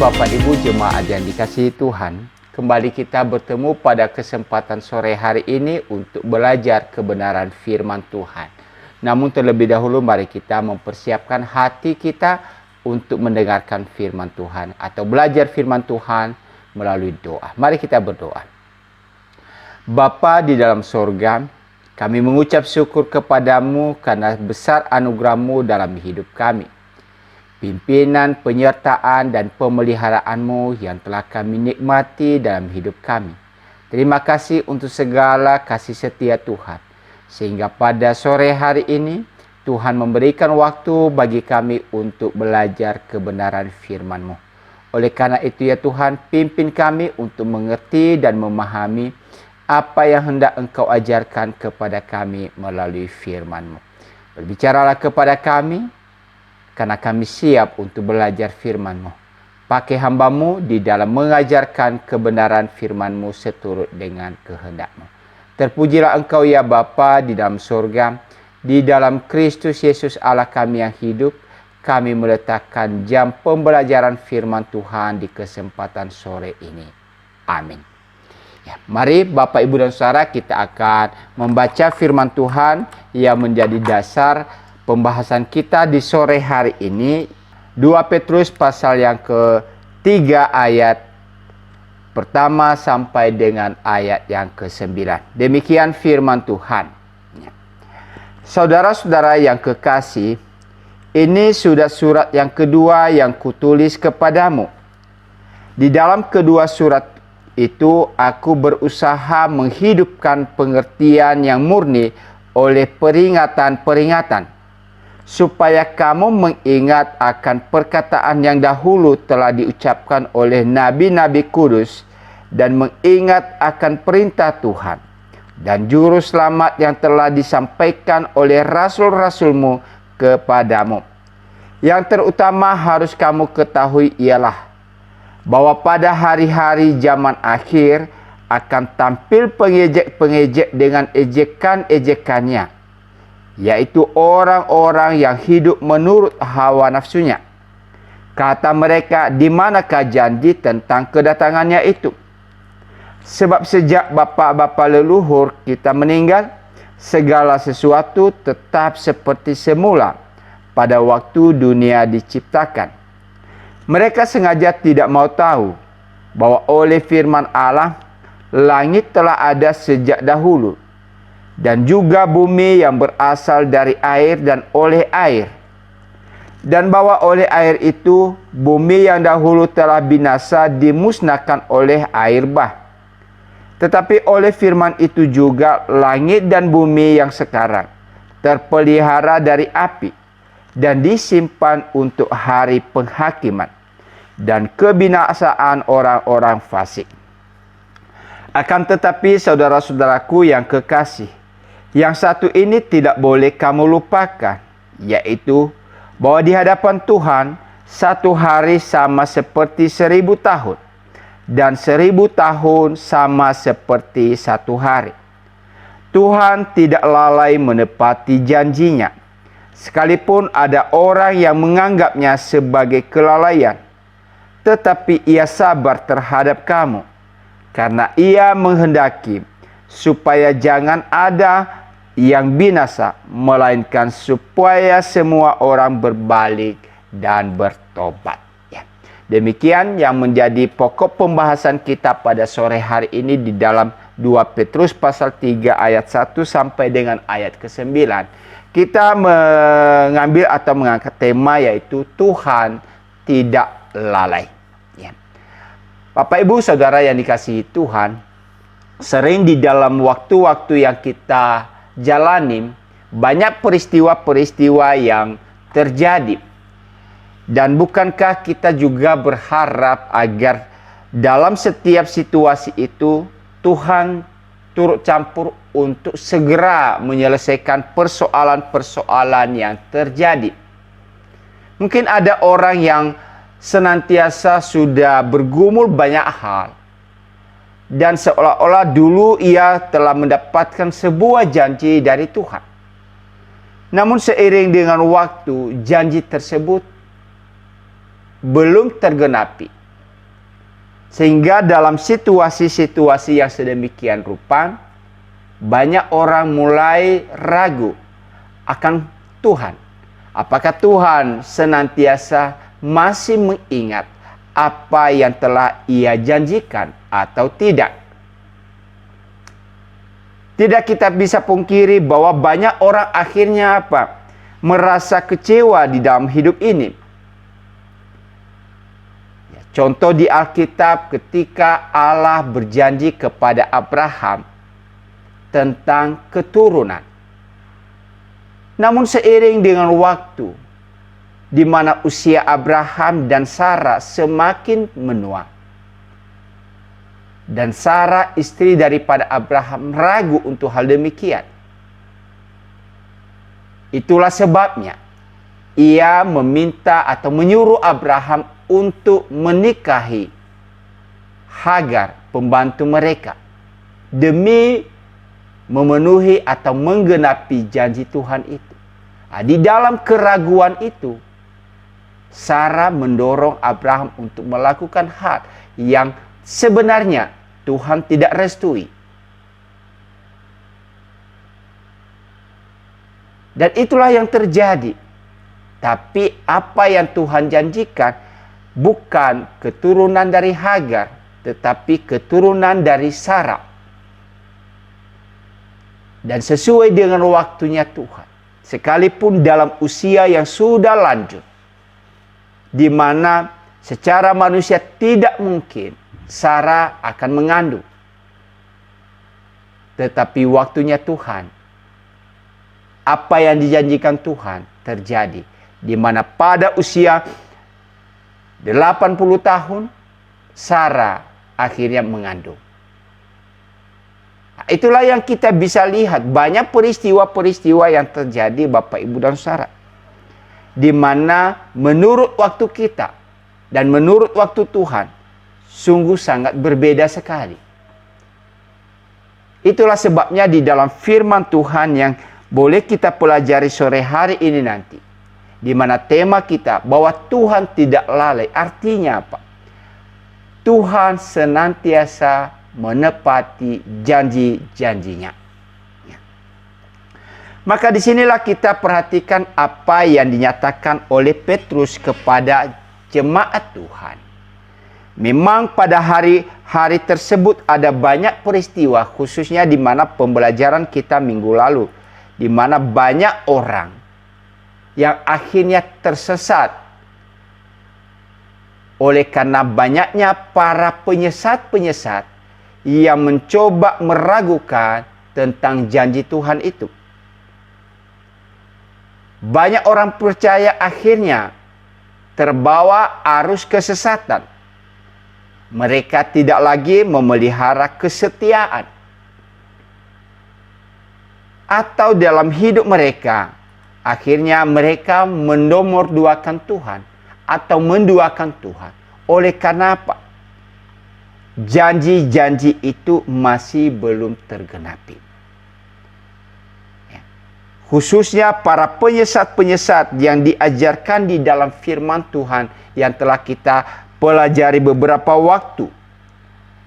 Bapak Ibu jemaat yang dikasihi Tuhan, kembali kita bertemu pada kesempatan sore hari ini untuk belajar kebenaran firman Tuhan. Namun terlebih dahulu mari kita mempersiapkan hati kita untuk mendengarkan firman Tuhan atau belajar firman Tuhan melalui doa. Mari kita berdoa. Bapa di dalam sorga, kami mengucap syukur kepadamu karena besar anugerah-Mu dalam hidup kami. Pimpinan, penyertaan, dan pemeliharaan-Mu yang telah kami nikmati dalam hidup kami. Terima kasih untuk segala kasih setia Tuhan. Sehingga pada sore hari ini, Tuhan memberikan waktu bagi kami untuk belajar kebenaran firman-Mu. Oleh karena itu ya Tuhan, pimpin kami untuk mengerti dan memahami apa yang hendak Engkau ajarkan kepada kami melalui firman-Mu. Berbicaralah kepada kami, karena kami siap untuk belajar firman-Mu. Pakai hamba-Mu di dalam mengajarkan kebenaran firman-Mu seturut dengan kehendak-Mu. Terpujilah Engkau ya Bapa di dalam surga, di dalam Kristus Yesus Allah kami yang hidup, kami meletakkan jam pembelajaran firman Tuhan di kesempatan sore ini. Amin. Ya, mari Bapak Ibu dan Saudara kita akan membaca firman Tuhan yang menjadi dasar pembahasan kita di sore hari ini, 2 Petrus pasal yang ke-3 ayat pertama sampai dengan ayat yang ke-9. Demikian firman Tuhan. Saudara-saudara yang kekasih, ini sudah surat yang kedua yang kutulis kepadamu. Di dalam kedua surat itu aku berusaha menghidupkan pengertian yang murni oleh peringatan-peringatan, supaya kamu mengingat akan perkataan yang dahulu telah diucapkan oleh nabi-nabi kudus dan mengingat akan perintah Tuhan dan juru selamat yang telah disampaikan oleh rasul-rasul-Mu kepadamu. Yang terutama harus kamu ketahui ialah bahwa pada hari-hari zaman akhir akan tampil pengejek-pengejek dengan ejekan-ejekannya, yaitu orang-orang yang hidup menurut hawa nafsunya. Kata mereka, di manakah janji tentang kedatangannya itu? Sebab sejak bapa-bapa leluhur kita meninggal, segala sesuatu tetap seperti semula pada waktu dunia diciptakan. Mereka sengaja tidak mau tahu bahwa oleh firman Allah, langit telah ada sejak dahulu, dan juga bumi yang berasal dari air dan oleh air. Dan bahwa oleh air itu, bumi yang dahulu telah binasa dimusnahkan oleh air bah. Tetapi oleh firman itu juga langit dan bumi yang sekarang terpelihara dari api dan disimpan untuk hari penghakiman dan kebinasaan orang-orang fasik. Akan tetapi saudara-saudaraku yang kekasih, yang satu ini tidak boleh kamu lupakan, yaitu bahwa di hadapan Tuhan, satu hari sama seperti 1000 tahun, dan 1000 tahun sama seperti satu hari. Tuhan tidak lalai menepati janjinya, sekalipun ada orang yang menganggapnya sebagai kelalaian, tetapi ia sabar terhadap kamu, karena ia menghendaki supaya jangan ada yang binasa, melainkan supaya semua orang berbalik dan bertobat. Ya. Demikian yang menjadi pokok pembahasan kita pada sore hari ini di dalam 2 Petrus pasal 3 ayat 1 sampai dengan ayat ke-9. Kita mengambil atau mengangkat tema yaitu Tuhan tidak lalai. Ya. Bapak Ibu Saudara yang dikasihi Tuhan, sering di dalam waktu-waktu yang kita jalani, banyak peristiwa-peristiwa yang terjadi. Dan bukankah kita juga berharap agar dalam setiap situasi itu Tuhan turut campur untuk segera menyelesaikan persoalan-persoalan yang terjadi. Mungkin ada orang yang senantiasa sudah bergumul banyak hal, dan seolah-olah dulu ia telah mendapatkan sebuah janji dari Tuhan. Namun seiring dengan waktu, janji tersebut belum tergenapi. Sehingga dalam situasi-situasi yang sedemikian rupa, banyak orang mulai ragu akan Tuhan. Apakah Tuhan senantiasa masih mengingat apa yang telah Ia janjikan atau tidak? Tidak kita bisa pungkiri bahwa banyak orang akhirnya merasa kecewa di dalam hidup ini. Contoh di Alkitab ketika Allah berjanji kepada Abraham tentang keturunan. Namun seiring dengan waktu, di mana usia Abraham dan Sarah semakin menua, dan Sarah istri daripada Abraham ragu untuk hal demikian. Itulah sebabnya ia meminta atau menyuruh Abraham untuk menikahi Hagar, pembantu mereka, demi memenuhi atau menggenapi janji Tuhan itu. Di dalam keraguan itu, Sarah mendorong Abraham untuk melakukan hal yang sebenarnya Tuhan tidak restui. Dan itulah yang terjadi. Tapi apa yang Tuhan janjikan bukan keturunan dari Hagar, tetapi keturunan dari Sarah. Dan sesuai dengan waktunya Tuhan, sekalipun dalam usia yang sudah lanjut, di mana secara manusia tidak mungkin Sarah akan mengandung. Tetapi waktunya Tuhan, apa yang dijanjikan Tuhan terjadi, di mana pada usia 80 tahun Sarah akhirnya mengandung. Itulah yang kita bisa lihat, banyak peristiwa-peristiwa yang terjadi Bapak Ibu dan Saudara, di mana menurut waktu kita dan menurut waktu Tuhan sungguh sangat berbeda sekali. Itulah sebabnya di dalam firman Tuhan yang boleh kita pelajari sore hari ini nanti, di mana tema kita bahwa Tuhan tidak lalai. Artinya apa? Tuhan senantiasa menepati janji-janjinya. Maka disinilah kita perhatikan apa yang dinyatakan oleh Petrus kepada jemaat Tuhan. Memang pada hari-hari tersebut ada banyak peristiwa, khususnya di mana pembelajaran kita minggu lalu, di mana banyak orang yang akhirnya tersesat oleh karena banyaknya para penyesat-penyesat yang mencoba meragukan tentang janji Tuhan itu. Banyak orang percaya akhirnya terbawa arus kesesatan. Mereka tidak lagi memelihara kesetiaan. Atau dalam hidup mereka, akhirnya mereka mendomorduakan Tuhan atau menduakan Tuhan. Oleh karena apa? Janji-janji itu masih belum tergenapi. Khususnya para penyesat-penyesat yang diajarkan di dalam firman Tuhan yang telah kita pelajari beberapa waktu.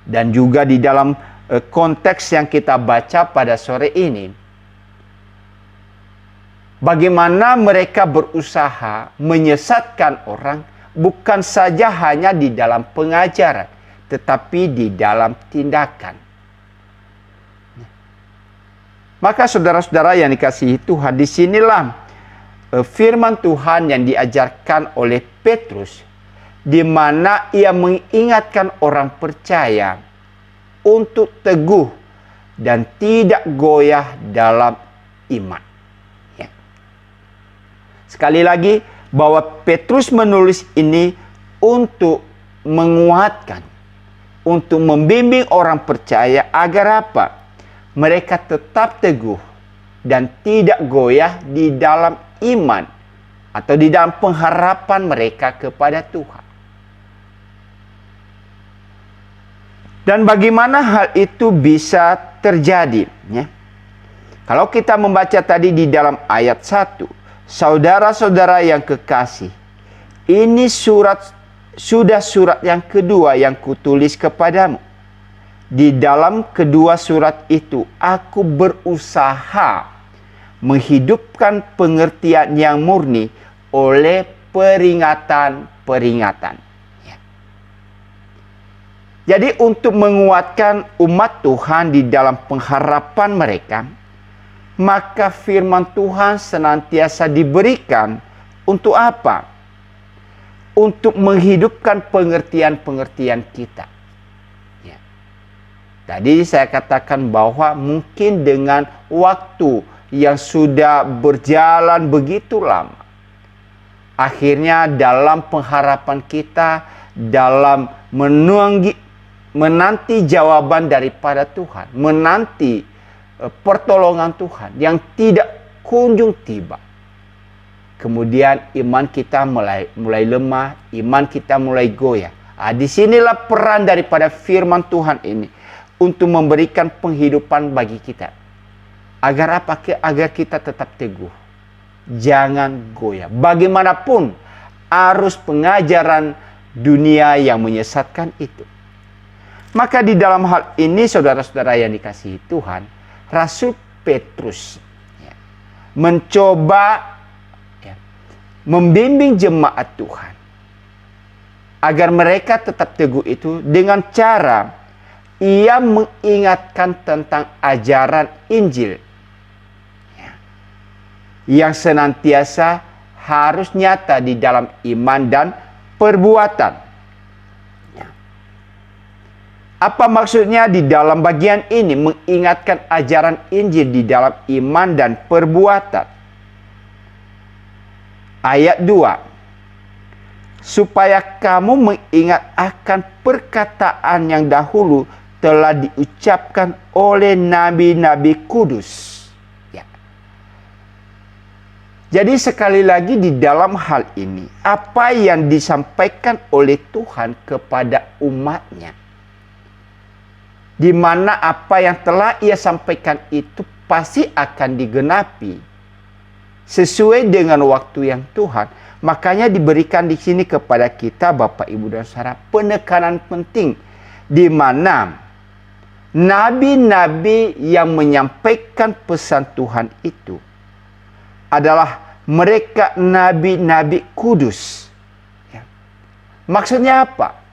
Dan juga di dalam konteks yang kita baca pada sore ini. Bagaimana mereka berusaha menyesatkan orang bukan saja hanya di dalam pengajaran, tetapi di dalam tindakan. Maka saudara-saudara yang dikasihi Tuhan, disinilah firman Tuhan yang diajarkan oleh Petrus, di mana ia mengingatkan orang percaya untuk teguh dan tidak goyah dalam iman. Ya. Sekali lagi, bahwa Petrus menulis ini untuk menguatkan, untuk membimbing orang percaya agar apa? Mereka tetap teguh dan tidak goyah di dalam iman atau di dalam pengharapan mereka kepada Tuhan. Dan bagaimana hal itu bisa terjadi? Ya? Kalau kita membaca tadi di dalam ayat 1, saudara-saudara yang kekasih, ini surat sudah surat yang kedua yang kutulis kepadamu. Di dalam kedua surat itu, aku berusaha menghidupkan pengertian yang murni oleh peringatan-peringatan. Ya. Jadi untuk menguatkan umat Tuhan di dalam pengharapan mereka, maka firman Tuhan senantiasa diberikan untuk apa? Untuk menghidupkan pengertian-pengertian kita. Ya. Tadi saya katakan bahwa mungkin dengan waktu yang sudah berjalan begitu lama, akhirnya dalam pengharapan kita, dalam menanti jawaban daripada Tuhan, menanti pertolongan Tuhan yang tidak kunjung tiba. Kemudian iman kita mulai lemah, iman kita mulai goyah. Disinilah peran daripada firman Tuhan ini untuk memberikan penghidupan bagi kita. Agar apa? Agar kita tetap teguh. Jangan goyah. Bagaimanapun arus pengajaran dunia yang menyesatkan itu. Maka di dalam hal ini saudara-saudara yang dikasihi Tuhan, Rasul Petrus mencoba membimbing jemaat Tuhan agar mereka tetap teguh itu dengan cara ia mengingatkan tentang ajaran Injil yang senantiasa harus nyata di dalam iman dan perbuatan. Apa maksudnya di dalam bagian ini mengingatkan ajaran Injil di dalam iman dan perbuatan? Ayat 2. Supaya kamu mengingat akan perkataan yang dahulu telah diucapkan oleh nabi-nabi kudus. Ya. Jadi sekali lagi di dalam hal ini, apa yang disampaikan oleh Tuhan kepada umatnya, di mana apa yang telah ia sampaikan itu pasti akan digenapi sesuai dengan waktu yang Tuhan. Makanya diberikan di sini kepada kita Bapak Ibu dan Saudara penekanan penting di mana nabi-nabi yang menyampaikan pesan Tuhan itu adalah mereka nabi-nabi kudus. Ya. Maksudnya apa?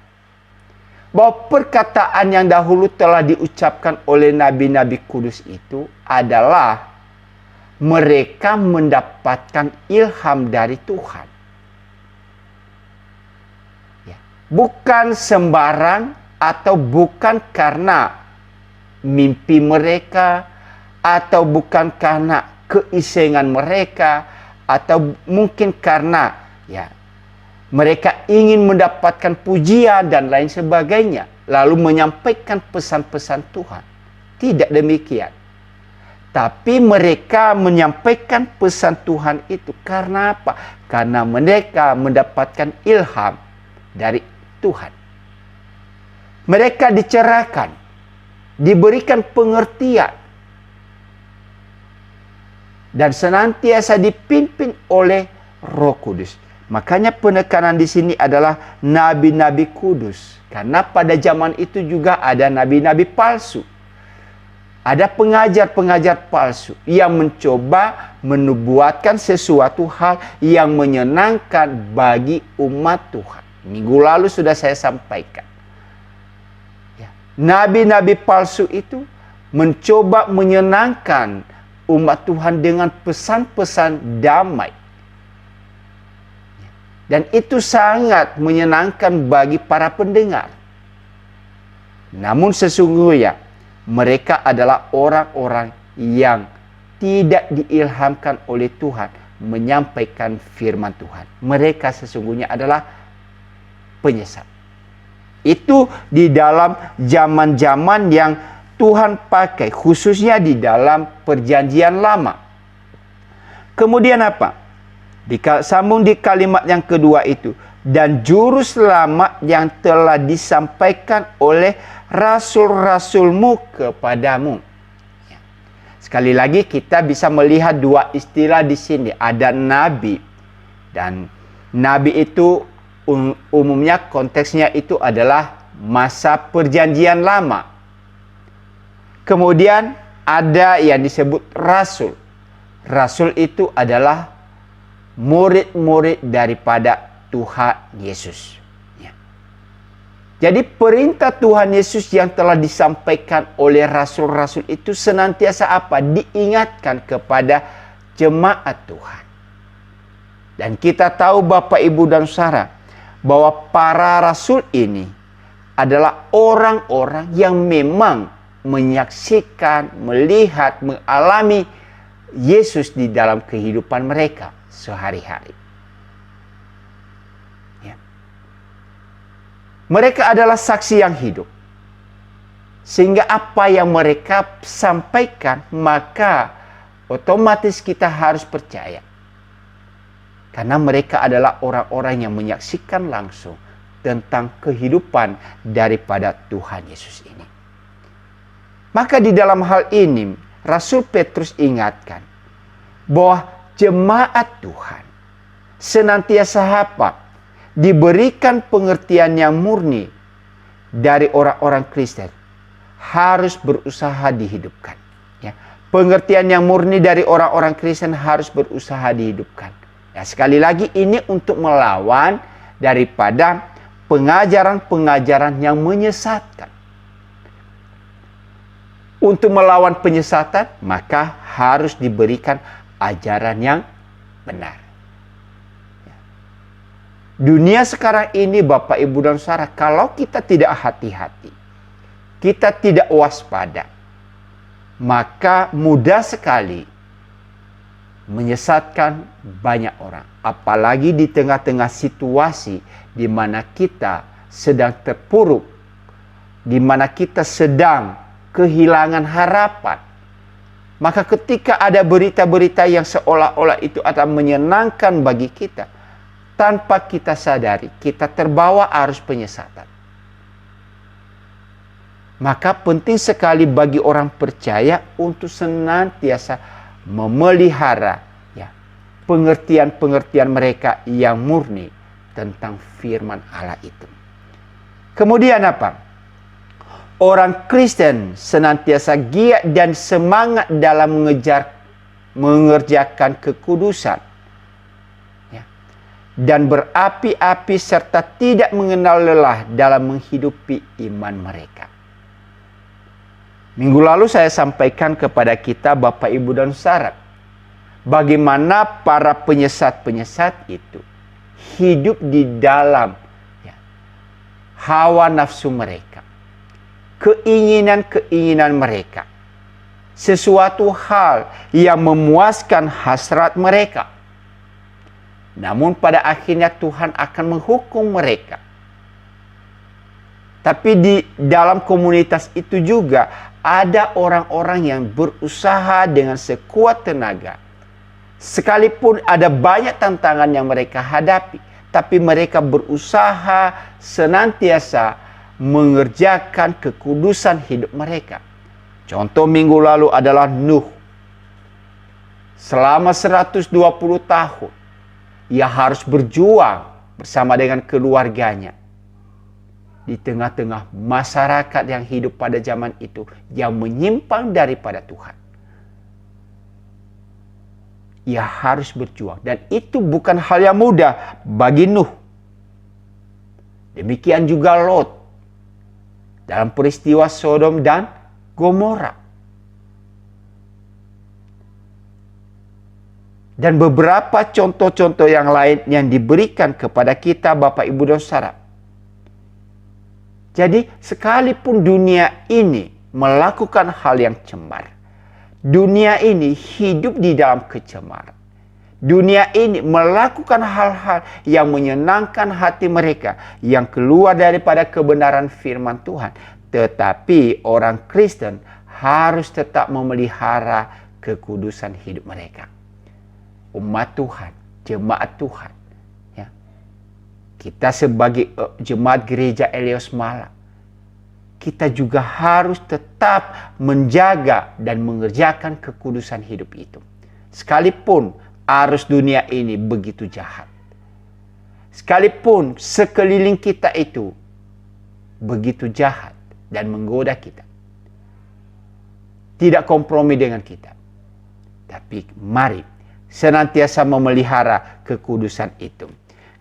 Bahwa perkataan yang dahulu telah diucapkan oleh nabi-nabi kudus itu adalah mereka mendapatkan ilham dari Tuhan. Ya. Bukan sembarang atau bukan karena mimpi mereka atau bukan karena keisengan mereka atau mungkin karena mereka ingin mendapatkan pujian dan lain sebagainya lalu menyampaikan pesan-pesan Tuhan. Tidak demikian. Tapi mereka menyampaikan pesan Tuhan itu karena apa? Karena mereka mendapatkan ilham dari Tuhan. Mereka dicerahkan, diberikan pengertian, dan senantiasa dipimpin oleh Roh Kudus. Makanya penekanan di sini adalah nabi-nabi kudus. Karena pada zaman itu juga ada nabi-nabi palsu. Ada pengajar-pengajar palsu yang mencoba menubuatkan sesuatu hal yang menyenangkan bagi umat Tuhan. Minggu lalu sudah saya sampaikan. Nabi-nabi palsu itu mencoba menyenangkan umat Tuhan dengan pesan-pesan damai. Dan itu sangat menyenangkan bagi para pendengar. Namun sesungguhnya mereka adalah orang-orang yang tidak diilhamkan oleh Tuhan menyampaikan firman Tuhan. Mereka sesungguhnya adalah penyesat. Itu di dalam zaman-zaman yang Tuhan pakai, khususnya di dalam perjanjian lama. Kemudian apa? Sambung di kalimat yang kedua itu. Dan juru selamat yang telah disampaikan oleh rasul-rasulmu kepadamu. Sekali lagi kita bisa melihat dua istilah di sini. Ada nabi. Dan nabi itu umumnya konteksnya itu adalah masa perjanjian lama. Kemudian ada yang disebut rasul. Rasul itu adalah murid-murid daripada Tuhan Yesus. Ya. Jadi perintah Tuhan Yesus yang telah disampaikan oleh rasul-rasul itu senantiasa apa? Diingatkan kepada jemaat Tuhan. Dan kita tahu Bapak, Ibu, dan Saudara, bahwa para rasul ini adalah orang-orang yang memang menyaksikan, melihat, mengalami Yesus di dalam kehidupan mereka sehari-hari. Ya. Mereka adalah saksi yang hidup. Sehingga apa yang mereka sampaikan, maka otomatis kita harus percaya. Karena mereka adalah orang-orang yang menyaksikan langsung tentang kehidupan daripada Tuhan Yesus ini. Maka di dalam hal ini, Rasul Petrus ingatkan bahwa jemaat Tuhan senantiasa apa? Diberikan pengertian yang murni dari orang-orang Kristen. Harus berusaha dihidupkan. Ya. Pengertian yang murni dari orang-orang Kristen harus berusaha dihidupkan. Ya, sekali lagi ini untuk melawan daripada pengajaran-pengajaran yang menyesatkan. Untuk melawan penyesatan, maka harus diberikan ajaran yang benar. Dunia sekarang ini, Bapak, Ibu, dan Saudara, kalau kita tidak hati-hati, kita tidak waspada, maka mudah sekali menyesatkan banyak orang. Apalagi di tengah-tengah situasi di mana kita sedang terpuruk, di mana kita sedang kehilangan harapan. Maka ketika ada berita-berita yang seolah-olah itu akan menyenangkan bagi kita, tanpa kita sadari, kita terbawa arus penyesatan. Maka penting sekali bagi orang percaya untuk senantiasa memelihara ya, pengertian-pengertian mereka yang murni tentang firman Allah itu. Kemudian apa? Orang Kristen senantiasa giat dan semangat dalam mengerjakan kekudusan. Ya. Dan berapi-api serta tidak mengenal lelah dalam menghidupi iman mereka. Minggu lalu saya sampaikan kepada kita Bapak, Ibu, dan Saudara, bagaimana para penyesat-penyesat itu hidup di dalam ya, hawa nafsu mereka. Keinginan-keinginan mereka. Sesuatu hal yang memuaskan hasrat mereka. Namun pada akhirnya Tuhan akan menghukum mereka. Tapi di dalam komunitas itu juga ada orang-orang yang berusaha dengan sekuat tenaga. Sekalipun ada banyak tantangan yang mereka hadapi, tapi mereka berusaha senantiasa mengerjakan kekudusan hidup mereka. Contoh minggu lalu adalah Nuh. Selama 120 tahun, ia harus berjuang bersama dengan keluarganya. Di tengah-tengah masyarakat yang hidup pada zaman itu yang menyimpang daripada Tuhan. Ia harus berjuang. Dan itu bukan hal yang mudah bagi Nuh. Demikian juga Lot. Dalam peristiwa Sodom dan Gomora. Dan beberapa contoh-contoh yang lain yang diberikan kepada kita Bapak, Ibu, dan Saudara. Jadi sekalipun dunia ini melakukan hal yang cemar, dunia ini hidup di dalam kecemaran, dunia ini melakukan hal-hal yang menyenangkan hati mereka, yang keluar daripada kebenaran firman Tuhan, tetapi orang Kristen harus tetap memelihara kekudusan hidup mereka. Umat Tuhan, jemaat Tuhan, kita sebagai jemaat gereja Elios Malang, kita juga harus tetap menjaga dan mengerjakan kekudusan hidup itu. Sekalipun arus dunia ini begitu jahat. Sekalipun sekeliling kita itu begitu jahat dan menggoda kita, tidak kompromi dengan kita, tapi mari senantiasa memelihara kekudusan itu.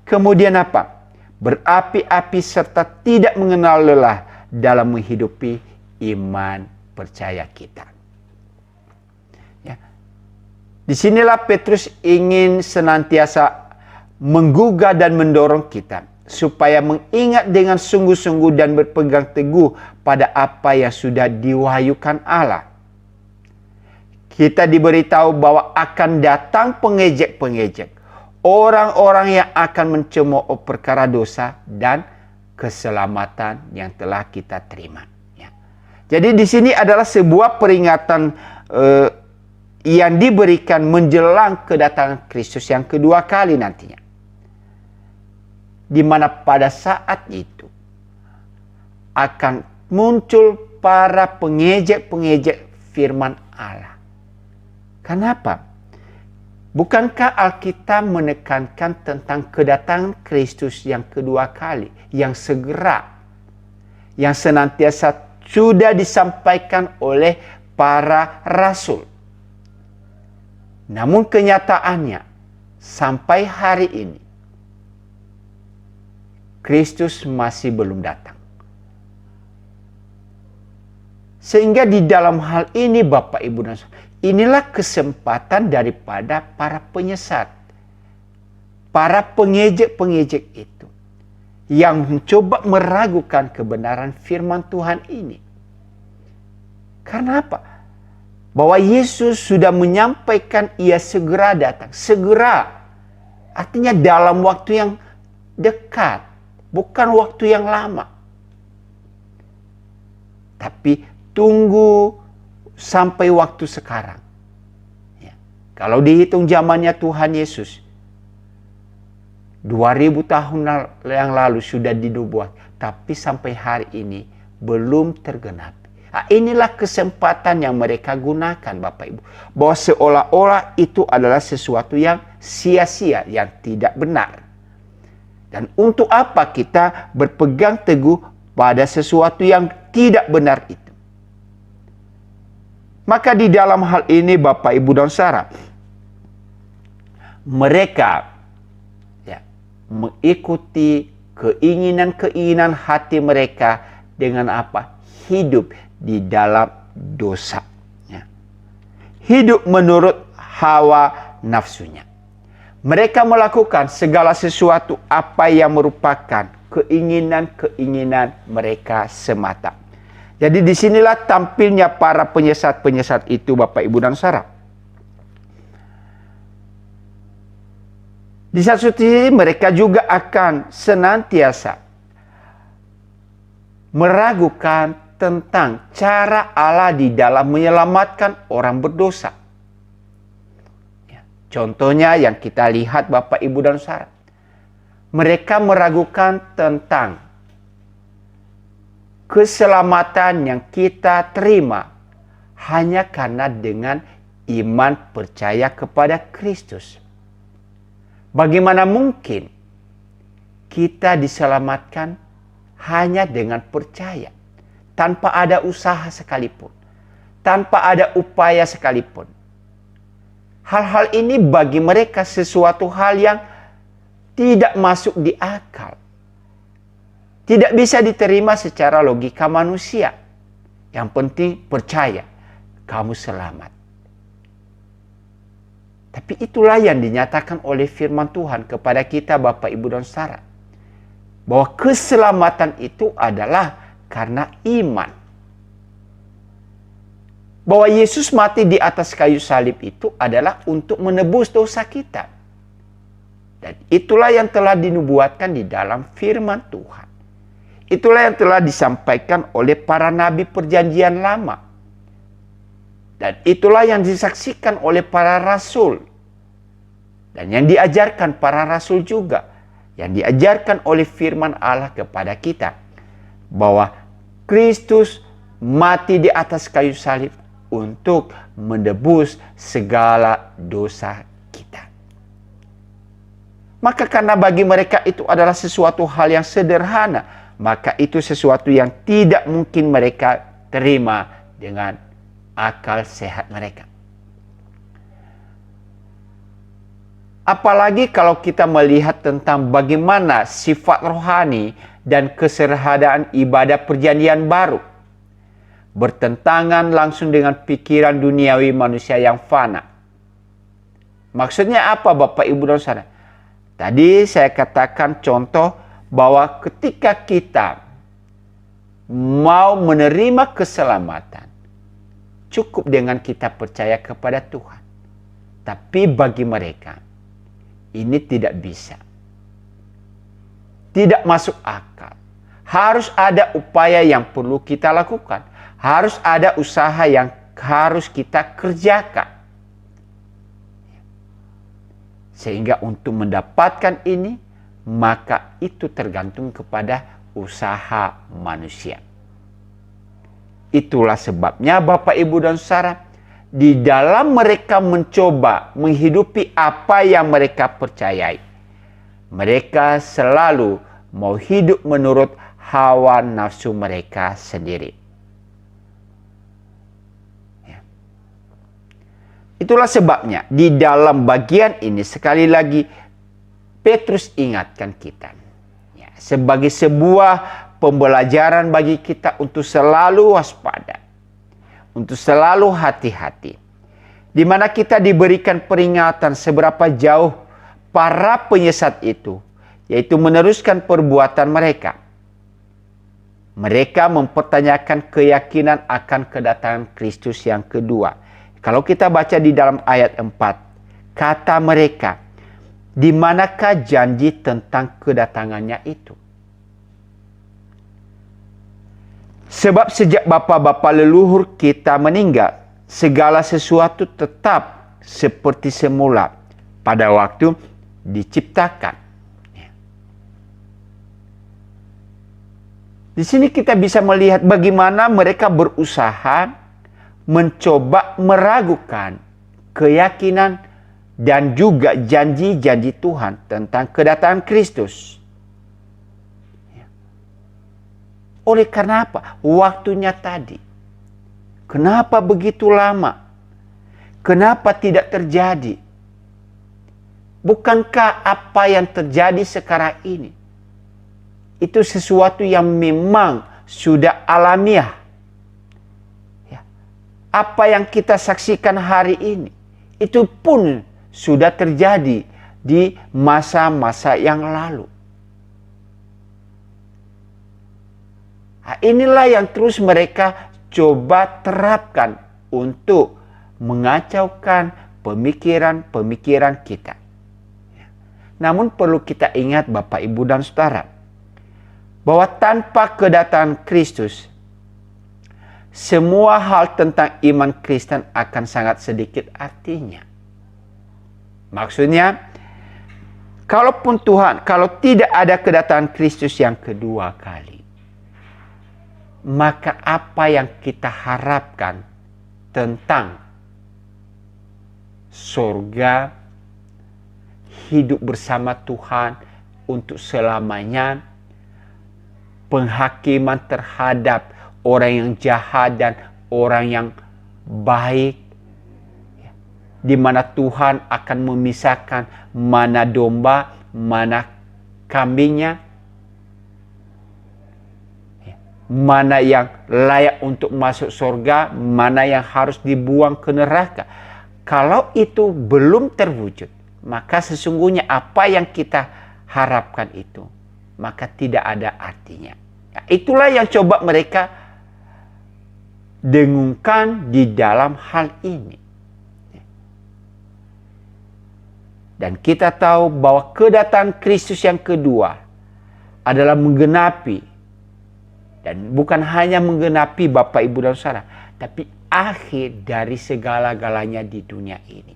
Kemudian apa? Berapi-api serta tidak mengenal lelah dalam menghidupi iman percaya kita. Ya. Disinilah Petrus ingin senantiasa menggugah dan mendorong kita supaya mengingat dengan sungguh-sungguh dan berpegang teguh pada apa yang sudah diwahyukan Allah. Kita diberitahu bahwa akan datang pengejek-pengejek, orang-orang yang akan mencemooh perkara dosa dan keselamatan yang telah kita terima. Ya. Jadi di sini adalah sebuah peringatan yang diberikan menjelang kedatangan Kristus yang kedua kali nantinya. Di mana pada saat itu akan muncul para pengejek-pengejek firman Allah. Kenapa? Bukankah Alkitab menekankan tentang kedatangan Kristus yang kedua kali, yang segera, yang senantiasa sudah disampaikan oleh para rasul? Namun kenyataannya, sampai hari ini, Kristus masih belum datang. Sehingga di dalam hal ini Bapak Ibu dan Saudara, inilah kesempatan daripada para penyesat, para pengejek-pengejek itu, yang mencoba meragukan kebenaran firman Tuhan ini. Karena apa? Bahwa Yesus sudah menyampaikan ia segera datang. Segera, artinya dalam waktu yang dekat, bukan waktu yang lama. Tapi tunggu sampai waktu sekarang. Ya. Kalau dihitung zamannya Tuhan Yesus, 2000 tahun yang lalu sudah dinubuat, tapi sampai hari ini belum tergenapi. Nah, inilah kesempatan yang mereka gunakan Bapak Ibu. Bahwa seolah-olah itu adalah sesuatu yang sia-sia, yang tidak benar. Dan untuk apa kita berpegang teguh pada sesuatu yang tidak benar itu? Maka di dalam hal ini Bapak Ibu dan Saudara, mereka mengikuti keinginan-keinginan hati mereka dengan apa? Hidup di dalam dosa. Hidup menurut hawa nafsunya. Mereka melakukan segala sesuatu apa yang merupakan keinginan-keinginan mereka semata. Jadi disinilah tampilnya para penyesat-penyesat itu Bapak Ibu dan Saudara. Di satu sisi mereka juga akan senantiasa meragukan tentang cara Allah di dalam menyelamatkan orang berdosa. Contohnya yang kita lihat Bapak Ibu dan Saudara. Mereka meragukan tentang keselamatan yang kita terima hanya karena dengan iman percaya kepada Kristus. Bagaimana mungkin kita diselamatkan hanya dengan percaya, tanpa ada usaha sekalipun, tanpa ada upaya sekalipun? Hal-hal ini bagi mereka sesuatu hal yang tidak masuk di akal. Tidak bisa diterima secara logika manusia. Yang penting percaya, kamu selamat. Tapi itulah yang dinyatakan oleh firman Tuhan kepada kita Bapak Ibu dan Saudara. Bahwa keselamatan itu adalah karena iman. Bahwa Yesus mati di atas kayu salib itu adalah untuk menebus dosa kita. Dan itulah yang telah dinubuatkan di dalam firman Tuhan. Itulah yang telah disampaikan oleh para nabi perjanjian lama. Dan itulah yang disaksikan oleh para rasul. Dan yang diajarkan para rasul juga. Yang diajarkan oleh firman Allah kepada kita. Bahwa Kristus mati di atas kayu salib untuk menebus segala dosa kita. Maka karena bagi mereka itu adalah sesuatu hal yang sederhana, maka itu sesuatu yang tidak mungkin mereka terima dengan akal sehat mereka. Apalagi kalau kita melihat tentang bagaimana sifat rohani dan kesederhanaan ibadah perjanjian baru bertentangan langsung dengan pikiran duniawi manusia yang fana. Maksudnya apa Bapak Ibu dan Saudara? Tadi saya katakan contoh bahwa ketika kita mau menerima keselamatan, cukup dengan kita percaya kepada Tuhan. Tapi bagi mereka, ini tidak bisa. Tidak masuk akal. Harus ada upaya yang perlu kita lakukan. Harus ada usaha yang harus kita kerjakan. Sehingga untuk mendapatkan ini, maka itu tergantung kepada usaha manusia. Itulah sebabnya Bapak Ibu dan Saudara, di dalam mereka mencoba menghidupi apa yang mereka percayai, mereka selalu mau hidup menurut hawa nafsu mereka sendiri. Itulah sebabnya di dalam bagian ini sekali lagi Petrus ingatkan kita sebagai sebuah pembelajaran bagi kita untuk selalu waspada, untuk selalu hati-hati, di mana kita diberikan peringatan seberapa jauh para penyesat itu, yaitu meneruskan perbuatan mereka. Mereka mempertanyakan keyakinan akan kedatangan Kristus yang kedua. Kalau kita baca di dalam ayat 4, kata mereka, di manakah janji tentang kedatangannya itu? Sebab sejak bapa-bapa leluhur kita meninggal, segala sesuatu tetap seperti semula pada waktu diciptakan. Di sini kita bisa melihat bagaimana mereka berusaha mencoba meragukan keyakinan dan juga janji-janji Tuhan tentang kedatangan Kristus. Oleh karena apa? Waktunya tadi. Kenapa begitu lama? Kenapa tidak terjadi? Bukankah apa yang terjadi sekarang ini itu sesuatu yang memang sudah alamiah? Apa yang kita saksikan hari ini itu pun sudah terjadi di masa-masa yang lalu. Nah, inilah yang terus mereka coba terapkan untuk mengacaukan pemikiran-pemikiran kita. Namun perlu kita ingat Bapak, Ibu, dan Saudara, bahwa tanpa kedatangan Kristus, semua hal tentang iman Kristen akan sangat sedikit artinya. Maksudnya, kalau tidak ada kedatangan Kristus yang kedua kali, maka apa yang kita harapkan tentang surga, hidup bersama Tuhan untuk selamanya, penghakiman terhadap orang yang jahat dan orang yang baik, di mana Tuhan akan memisahkan mana domba, mana kambingnya, mana yang layak untuk masuk surga, mana yang harus dibuang ke neraka. Kalau itu belum terwujud, maka sesungguhnya apa yang kita harapkan itu, maka tidak ada artinya. Itulah yang coba mereka dengungkan di dalam hal ini. Dan kita tahu bahwa kedatangan Kristus yang kedua adalah menggenapi, dan bukan hanya menggenapi Bapak, Ibu, dan Saudara, tapi akhir dari segala-galanya di dunia ini.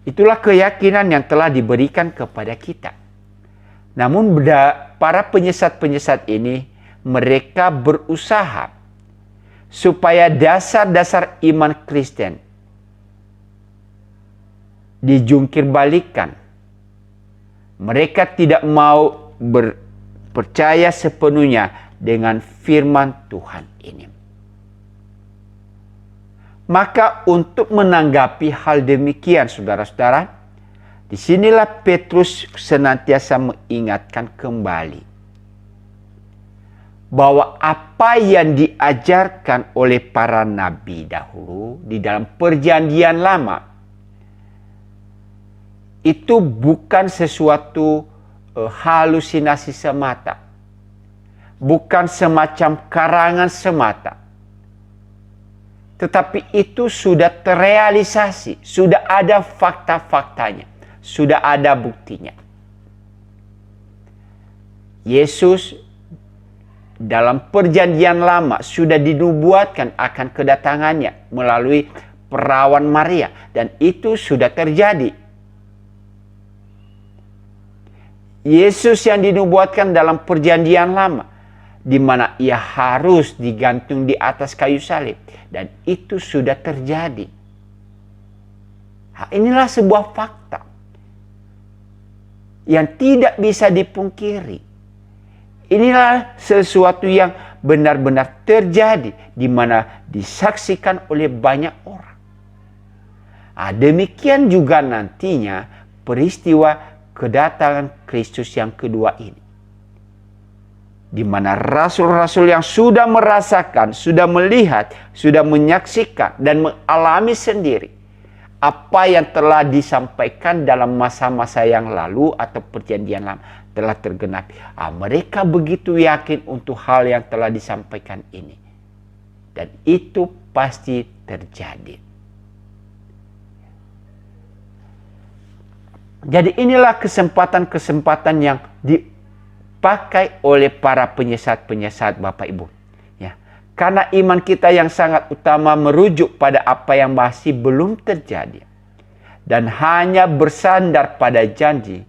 Itulah keyakinan yang telah diberikan kepada kita. Namun para penyesat-penyesat ini, mereka berusaha supaya dasar-dasar iman Kristen dijungkir balikan. Mereka tidak mau percaya sepenuhnya dengan firman Tuhan ini. Maka untuk menanggapi hal demikian, saudara-saudara, disinilah Petrus senantiasa mengingatkan kembali bahwa apa yang diajarkan oleh para nabi dahulu di dalam perjanjian lama itu bukan sesuatu halusinasi semata, bukan semacam karangan semata, tetapi itu sudah terrealisasi, sudah ada fakta-faktanya, sudah ada buktinya. Yesus dalam perjanjian lama sudah dinubuatkan akan kedatangannya melalui perawan Maria, dan itu sudah terjadi. Yesus yang dinubuatkan dalam perjanjian lama, di mana ia harus digantung di atas kayu salib, dan itu sudah terjadi. Inilah sebuah fakta yang tidak bisa dipungkiri. Inilah sesuatu yang benar-benar terjadi, di mana disaksikan oleh banyak orang. Demikian juga nantinya peristiwa kedatangan Kristus yang kedua ini, di mana rasul-rasul yang sudah merasakan, sudah melihat, sudah menyaksikan dan mengalami sendiri apa yang telah disampaikan dalam masa-masa yang lalu atau perjanjian lama telah tergenapi. Mereka begitu yakin untuk hal yang telah disampaikan ini, dan itu pasti terjadi. Jadi inilah kesempatan-kesempatan yang dipakai oleh para penyesat-penyesat, Bapak Ibu. Ya, karena iman kita yang sangat utama merujuk pada apa yang masih belum terjadi dan hanya bersandar pada janji,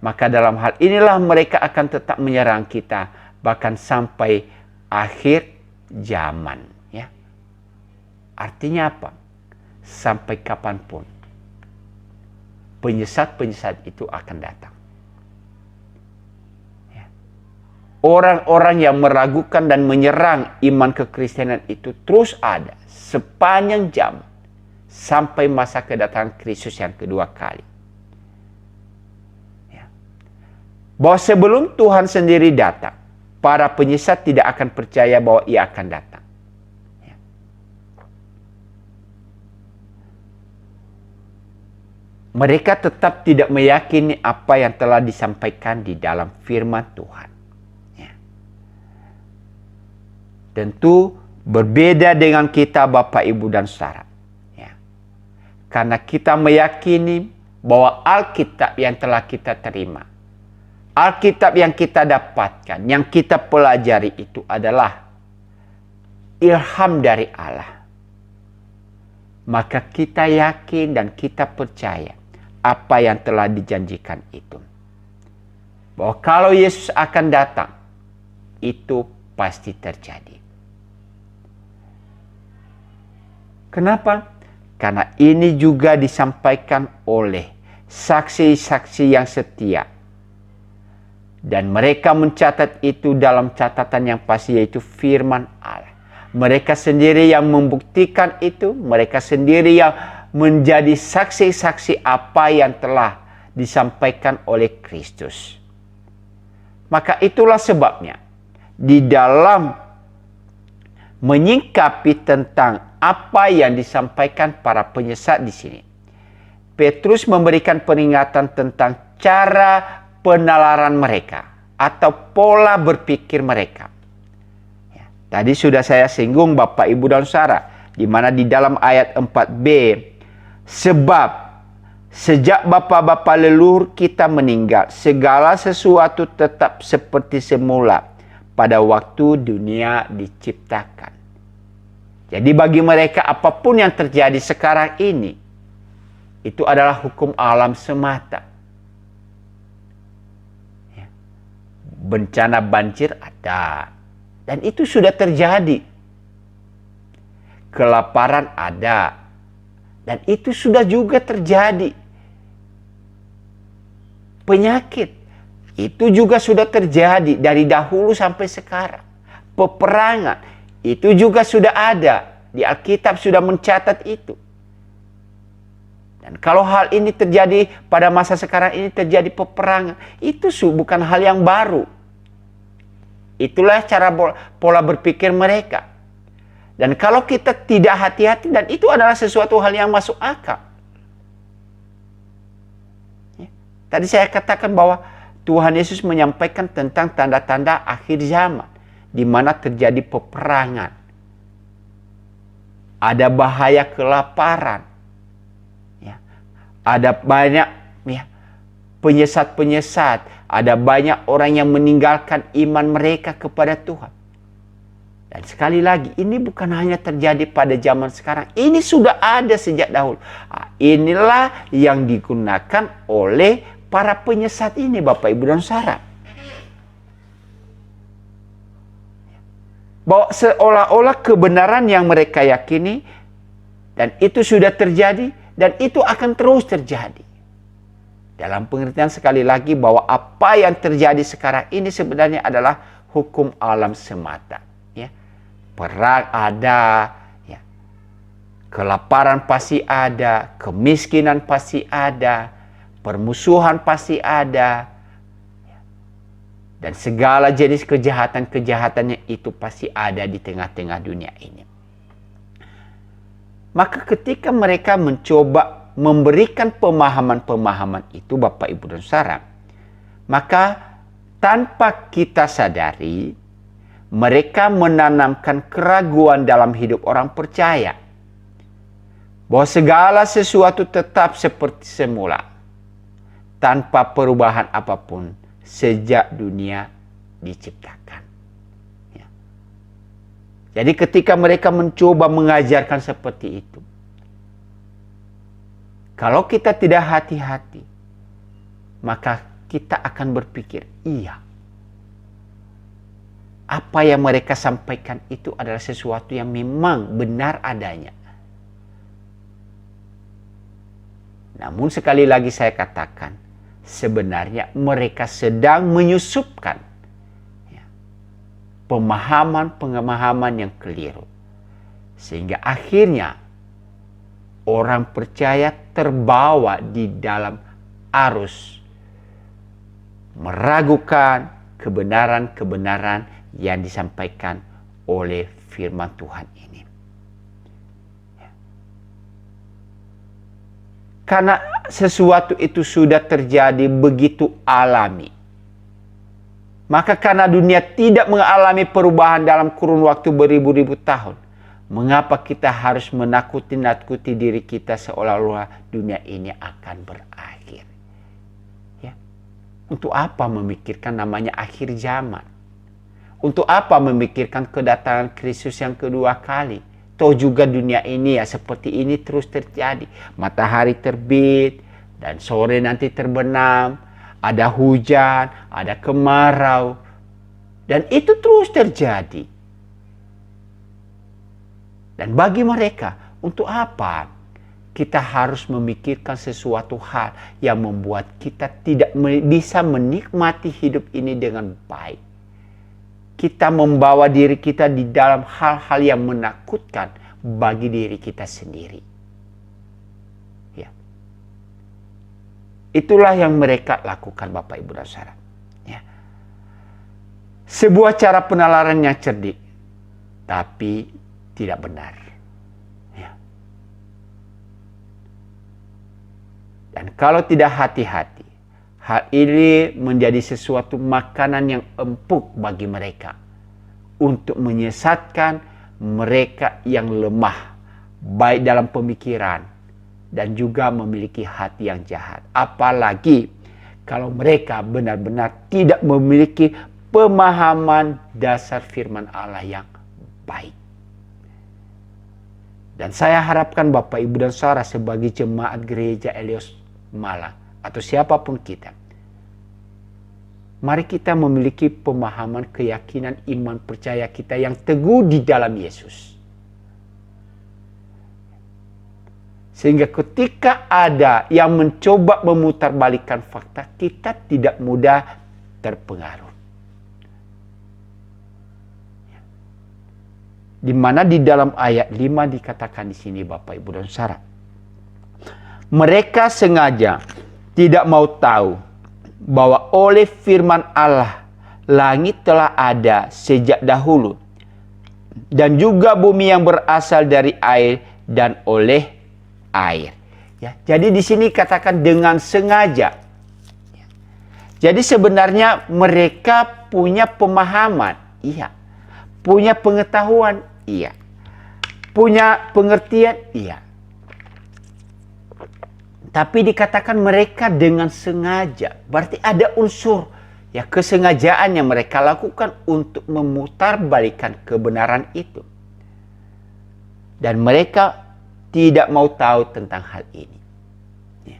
maka dalam hal inilah mereka akan tetap menyerang kita bahkan sampai akhir zaman. Ya, artinya apa? Sampai kapanpun penyesat-penyesat itu akan datang. Orang-orang yang meragukan dan menyerang iman kekristenan itu terus ada sepanjang zaman sampai masa kedatangan Kristus yang kedua kali. Bahwa sebelum Tuhan sendiri datang, para penyesat tidak akan percaya bahwa ia akan datang. Mereka tetap tidak meyakini apa yang telah disampaikan di dalam firman Tuhan. Tentu berbeda dengan kita, Bapak, Ibu, dan saudara. Karena kita meyakini bahwa Alkitab yang telah kita terima, Alkitab yang kita dapatkan, yang kita pelajari itu adalah ilham dari Allah. Maka kita yakin dan kita percaya apa yang telah dijanjikan itu. Bahwa kalau Yesus akan datang, itu pasti terjadi. Kenapa? Karena ini juga disampaikan oleh saksi-saksi yang setia. Dan mereka mencatat itu dalam catatan yang pasti, yaitu firman Allah. Mereka sendiri yang membuktikan itu, mereka sendiri yang menjadi saksi-saksi apa yang telah disampaikan oleh Kristus. Maka itulah sebabnya di dalam menyingkapi tentang apa yang disampaikan para penyesat di sini, Petrus memberikan peringatan tentang cara penalaran mereka atau pola berpikir mereka. Tadi sudah saya singgung, Bapak, Ibu, dan saudara, di mana di dalam ayat 4b, sebab sejak bapa-bapa leluhur kita meninggal, segala sesuatu tetap seperti semula pada waktu dunia diciptakan. Jadi bagi mereka apapun yang terjadi sekarang ini, itu adalah hukum alam semata. Bencana banjir ada, dan itu sudah terjadi. Kelaparan ada, dan itu sudah juga terjadi Penyakit itu juga sudah terjadi dari dahulu sampai sekarang. Peperangan itu juga sudah ada. Di Alkitab sudah mencatat itu. Dan kalau hal ini terjadi pada masa sekarang ini terjadi peperangan, itu bukan hal yang baru. Itulah cara pola berpikir mereka. Dan kalau kita tidak hati-hati, dan itu adalah sesuatu hal yang masuk akal. Ya. Tadi saya katakan bahwa Tuhan Yesus menyampaikan tentang tanda-tanda akhir zaman, di mana terjadi peperangan. Ada bahaya kelaparan. Ya. Ada banyak penyesat-penyesat. Ada banyak orang yang meninggalkan iman mereka kepada Tuhan. Dan sekali lagi, ini bukan hanya terjadi pada zaman sekarang. Ini sudah ada sejak dahulu. Inilah yang digunakan oleh para penyesat ini, Bapak, Ibu, dan Saudara. Bahwa seolah-olah kebenaran yang mereka yakini, dan itu sudah terjadi, dan itu akan terus terjadi. Dalam pengertian sekali lagi bahwa apa yang terjadi sekarang ini sebenarnya adalah hukum alam semata. Ya. Perang ada, ya. Kelaparan pasti ada, kemiskinan pasti ada, permusuhan pasti ada, ya. Dan segala jenis kejahatan-kejahatannya itu pasti ada di tengah-tengah dunia ini. Maka ketika mereka mencoba memberikan pemahaman-pemahaman itu, Bapak, Ibu, dan Saudara, maka tanpa kita sadari, mereka menanamkan keraguan dalam hidup orang percaya. Bahwa segala sesuatu tetap seperti semula, tanpa perubahan apapun sejak dunia diciptakan. Ya. Jadi ketika mereka mencoba mengajarkan seperti itu, kalau kita tidak hati-hati, maka kita akan berpikir, iya, apa yang mereka sampaikan itu adalah sesuatu yang memang benar adanya. Namun sekali lagi saya katakan, sebenarnya mereka sedang menyusupkan pemahaman-pemahaman yang keliru. Sehingga akhirnya orang percaya terbawa di dalam arus meragukan kebenaran-kebenaran yang disampaikan oleh firman Tuhan ini. Karena sesuatu itu sudah terjadi begitu alami. Maka karena dunia tidak mengalami perubahan dalam kurun waktu beribu-ribu tahun, mengapa kita harus menakuti diri kita seolah-olah dunia ini akan berakhir? Ya. Untuk apa memikirkan namanya akhir zaman? Untuk apa memikirkan kedatangan Kristus yang kedua kali? Toh juga dunia ini ya seperti ini terus terjadi. Matahari terbit dan sore nanti terbenam. Ada hujan, ada kemarau. Dan itu terus terjadi. Dan bagi mereka, untuk apa kita harus memikirkan sesuatu hal yang membuat kita tidak bisa menikmati hidup ini dengan baik? Kita membawa diri kita di dalam hal-hal yang menakutkan bagi diri kita sendiri. Ya. Itulah yang mereka lakukan, Bapak, Ibu, dan Saudara. Ya. Sebuah cara penalaran yang cerdik, tapi tidak benar. Ya. Dan kalau tidak hati-hati, hal ini menjadi sesuatu makanan yang empuk bagi mereka untuk menyesatkan mereka yang lemah, baik dalam pemikiran dan juga memiliki hati yang jahat. Apalagi kalau mereka benar-benar tidak memiliki pemahaman dasar firman Allah yang baik. Dan saya harapkan Bapak, Ibu, dan Saudara sebagai jemaat gereja Elios Malang atau siapapun kita, mari kita memiliki pemahaman, keyakinan, iman, percaya kita yang teguh di dalam Yesus. Sehingga ketika ada yang mencoba memutarbalikkan fakta, kita tidak mudah terpengaruh. Di mana di dalam ayat 5 dikatakan di sini Bapak Ibu dan Saudara, mereka sengaja tidak mau tahu bahwa oleh firman Allah langit telah ada sejak dahulu, dan juga bumi yang berasal dari air dan oleh air. Ya, jadi di sini katakan dengan sengaja. Jadi sebenarnya mereka punya pemahaman, iya. Punya pengetahuan, iya. Punya pengertian, iya. Tapi dikatakan mereka dengan sengaja. Berarti ada unsur ya kesengajaan yang mereka lakukan untuk memutarbalikkan kebenaran itu. Dan mereka tidak mau tahu tentang hal ini. Ya.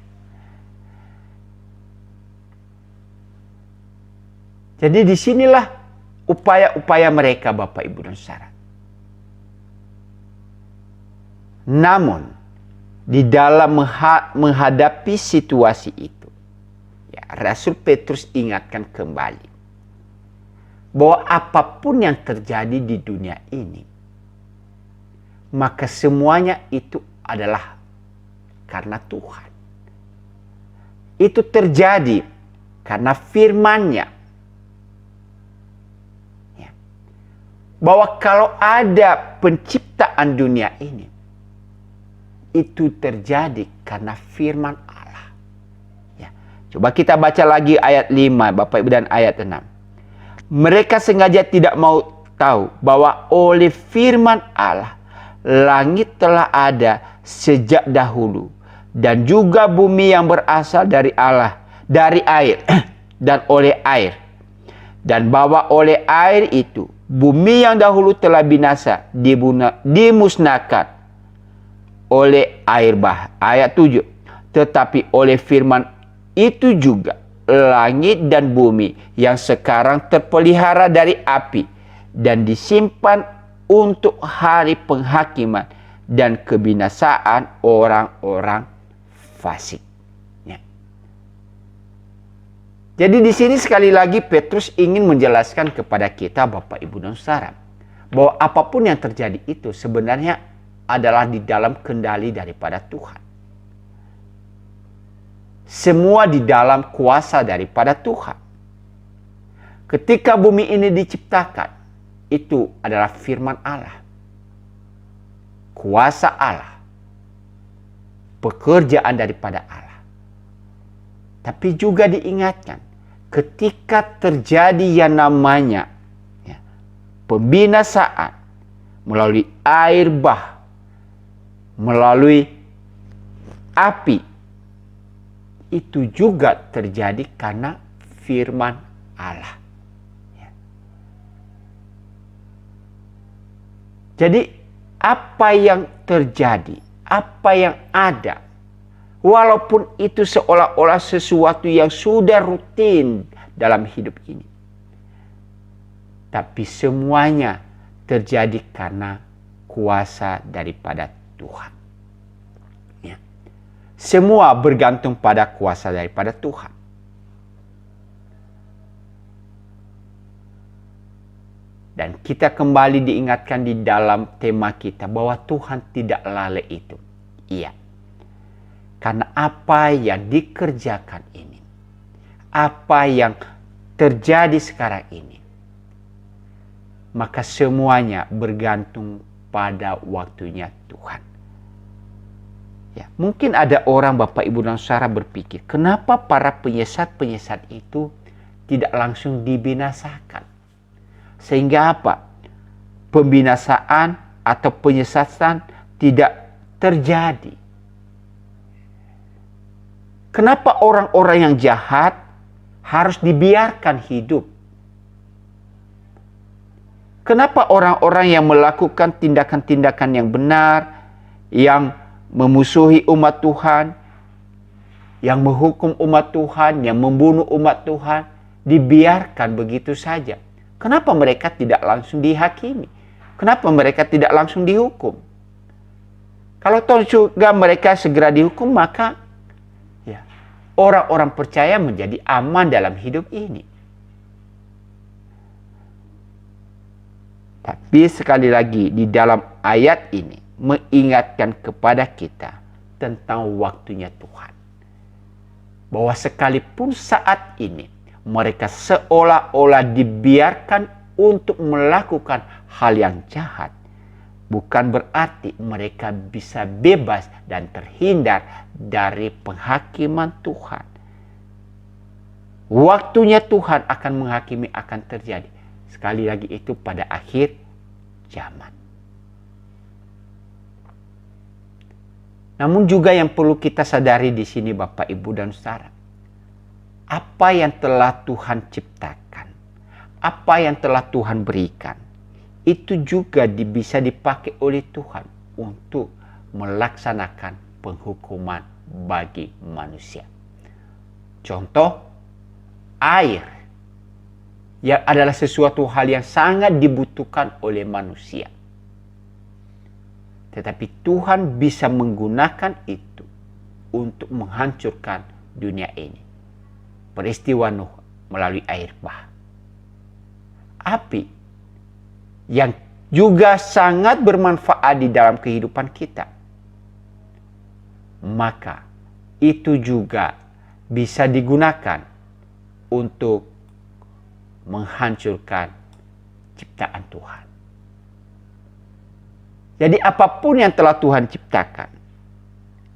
Jadi disinilah upaya-upaya mereka Bapak Ibu dan Saudara. Namun di dalam menghadapi situasi itu, ya, Rasul Petrus ingatkan kembali bahwa apapun yang terjadi di dunia ini, maka semuanya itu adalah karena Tuhan. Itu terjadi karena firman-Nya. Ya. Bahwa kalau ada penciptaan dunia ini, itu terjadi karena firman Allah. Ya. Coba kita baca lagi ayat 5 Bapak Ibu dan ayat 6. Mereka sengaja tidak mau tahu bahwa oleh firman Allah langit telah ada sejak dahulu, dan juga bumi yang berasal dari Allah, dari air dan oleh air. Dan bahwa oleh air itu bumi yang dahulu telah binasa dimusnahkan oleh air bah. Ayat 7. Tetapi oleh firman itu juga langit dan bumi yang sekarang terpelihara dari api dan disimpan untuk hari penghakiman dan kebinasaan orang-orang fasik. Ya. Jadi di sini sekali lagi Petrus ingin menjelaskan kepada kita Bapak Ibu dan Saudara bahwa apapun yang terjadi itu sebenarnya adalah di dalam kendali daripada Tuhan. Semua di dalam kuasa daripada Tuhan. Ketika bumi ini diciptakan, itu adalah firman Allah. Kuasa Allah. Pekerjaan daripada Allah. Tapi juga diingatkan, ketika terjadi yang namanya ya, pembinasaan melalui air bah, melalui api, itu juga terjadi karena firman Allah. Ya. Jadi apa yang terjadi, apa yang ada, walaupun itu seolah-olah sesuatu yang sudah rutin dalam hidup ini, tapi semuanya terjadi karena kuasa daripada Tuhan. Ya. Semua bergantung pada kuasa daripada Tuhan. Dan kita kembali diingatkan di dalam tema kita bahwa Tuhan tidak lalai itu. Iya. Karena apa yang dikerjakan ini, apa yang terjadi sekarang ini, maka semuanya bergantung pada waktunya Tuhan. Ya, mungkin ada orang Bapak Ibu dan Saudara berpikir, kenapa para penyesat-penyesat itu tidak langsung dibinasakan? Sehingga apa? Pembinasaan atau penyesatan tidak terjadi. Kenapa orang-orang yang jahat harus dibiarkan hidup? Kenapa orang-orang yang melakukan tindakan-tindakan yang benar, yang memusuhi umat Tuhan, yang menghukum umat Tuhan, yang membunuh umat Tuhan, dibiarkan begitu saja? Kenapa mereka tidak langsung dihakimi? Kenapa mereka tidak langsung dihukum? Kalau toh juga mereka segera dihukum, maka ya, orang-orang percaya menjadi aman dalam hidup ini. Tapi sekali lagi di dalam ayat ini mengingatkan kepada kita tentang waktunya Tuhan. Bahwa sekalipun saat ini mereka seolah-olah dibiarkan untuk melakukan hal yang jahat, bukan berarti mereka bisa bebas dan terhindar dari penghakiman Tuhan. Waktunya Tuhan akan menghakimi akan terjadi. Sekali lagi itu pada akhir zaman. Namun juga yang perlu kita sadari di sini Bapak, Ibu, dan Saudara. Apa yang telah Tuhan ciptakan, apa yang telah Tuhan berikan, itu juga bisa dipakai oleh Tuhan untuk melaksanakan penghukuman bagi manusia. Contoh, air yang adalah sesuatu hal yang sangat dibutuhkan oleh manusia. Tetapi Tuhan bisa menggunakan itu untuk menghancurkan dunia ini. Peristiwa Nuh melalui air bah. Api yang juga sangat bermanfaat di dalam kehidupan kita. Maka itu juga bisa digunakan untuk menghancurkan ciptaan Tuhan. Jadi apapun yang telah Tuhan ciptakan,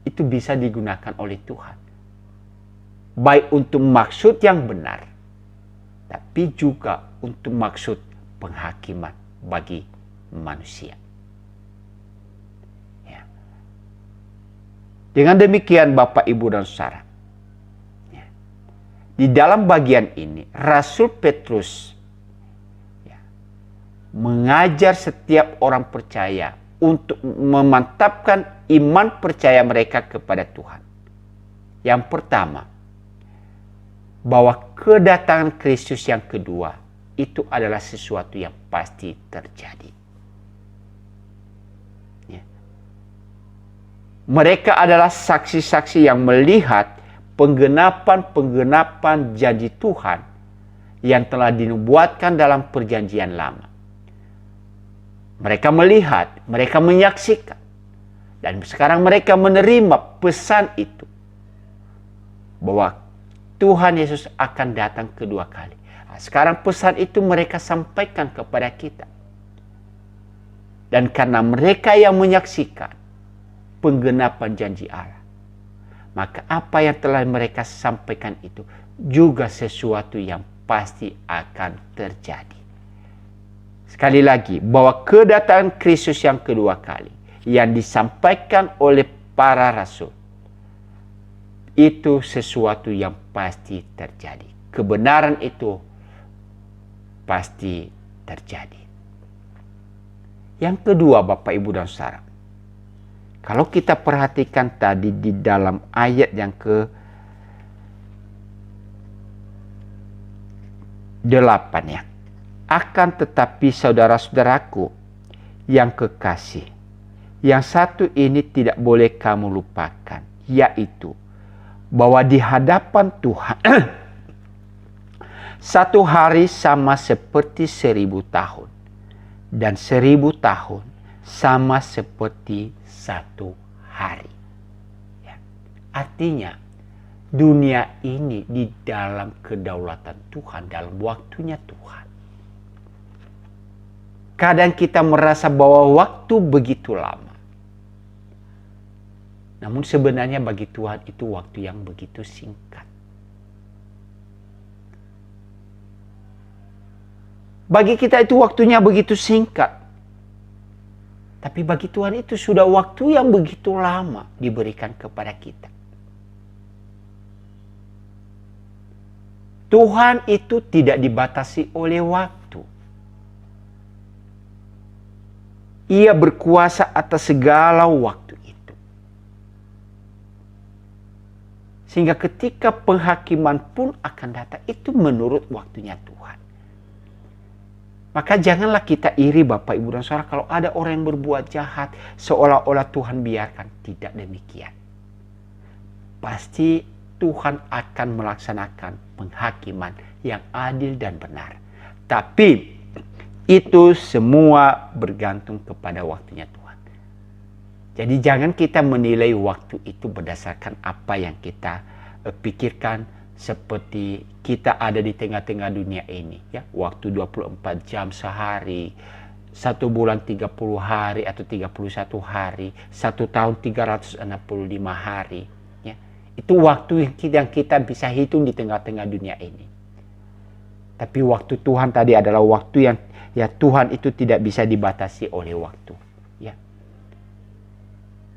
itu bisa digunakan oleh Tuhan. Baik untuk maksud yang benar, tapi juga untuk maksud penghakiman bagi manusia. Ya. Dengan demikian Bapak, Ibu, dan Saudara, ya, di dalam bagian ini Rasul Petrus mengajar setiap orang percaya untuk memantapkan iman percaya mereka kepada Tuhan. Yang pertama, bahwa kedatangan Kristus yang kedua itu adalah sesuatu yang pasti terjadi. Ya. Mereka adalah saksi-saksi yang melihat penggenapan janji Tuhan yang telah dinubuatkan dalam perjanjian lama. Mereka melihat, mereka menyaksikan. Dan sekarang mereka menerima pesan itu. Bahwa Tuhan Yesus akan datang kedua kali. Nah, sekarang pesan itu mereka sampaikan kepada kita. Dan karena mereka yang menyaksikan penggenapan janji Allah, maka apa yang telah mereka sampaikan itu juga sesuatu yang pasti akan terjadi. Sekali lagi, bahwa kedatangan Kristus yang kedua kali yang disampaikan oleh para rasul itu sesuatu yang pasti terjadi. Kebenaran itu pasti terjadi. Yang kedua, Bapak, Ibu, dan Saudara, kalau kita perhatikan tadi di dalam ayat yang ke-8 ya. Akan tetapi saudara-saudaraku yang kekasih, yang satu ini tidak boleh kamu lupakan, yaitu bahwa di hadapan Tuhan satu hari sama seperti 1000 tahun, dan 1000 tahun sama seperti satu hari. Ya. Artinya dunia ini di dalam kedaulatan Tuhan, dalam waktunya Tuhan. Kadang kita merasa bahwa waktu begitu lama. Namun sebenarnya bagi Tuhan itu waktu yang begitu singkat. Bagi kita itu waktunya begitu singkat. Tapi bagi Tuhan itu sudah waktu yang begitu lama diberikan kepada kita. Tuhan itu tidak dibatasi oleh waktu. Ia berkuasa atas segala waktu itu. Sehingga ketika penghakiman pun akan datang, itu menurut waktunya Tuhan. Maka janganlah kita iri Bapak Ibu dan Saudara kalau ada orang yang berbuat jahat seolah-olah Tuhan biarkan. Tidak demikian. Pasti Tuhan akan melaksanakan penghakiman yang adil dan benar. Tapi itu semua bergantung kepada waktunya Tuhan. Jadi jangan kita menilai waktu itu berdasarkan apa yang kita pikirkan, seperti kita ada di tengah-tengah dunia ini, ya, waktu 24 jam sehari, 1 bulan 30 hari atau 31 hari, 1 tahun 365 hari, ya. Itu waktu yang kita bisa hitung di tengah-tengah dunia ini. Tapi waktu Tuhan tadi adalah waktu yang, ya, Tuhan itu tidak bisa dibatasi oleh waktu, ya.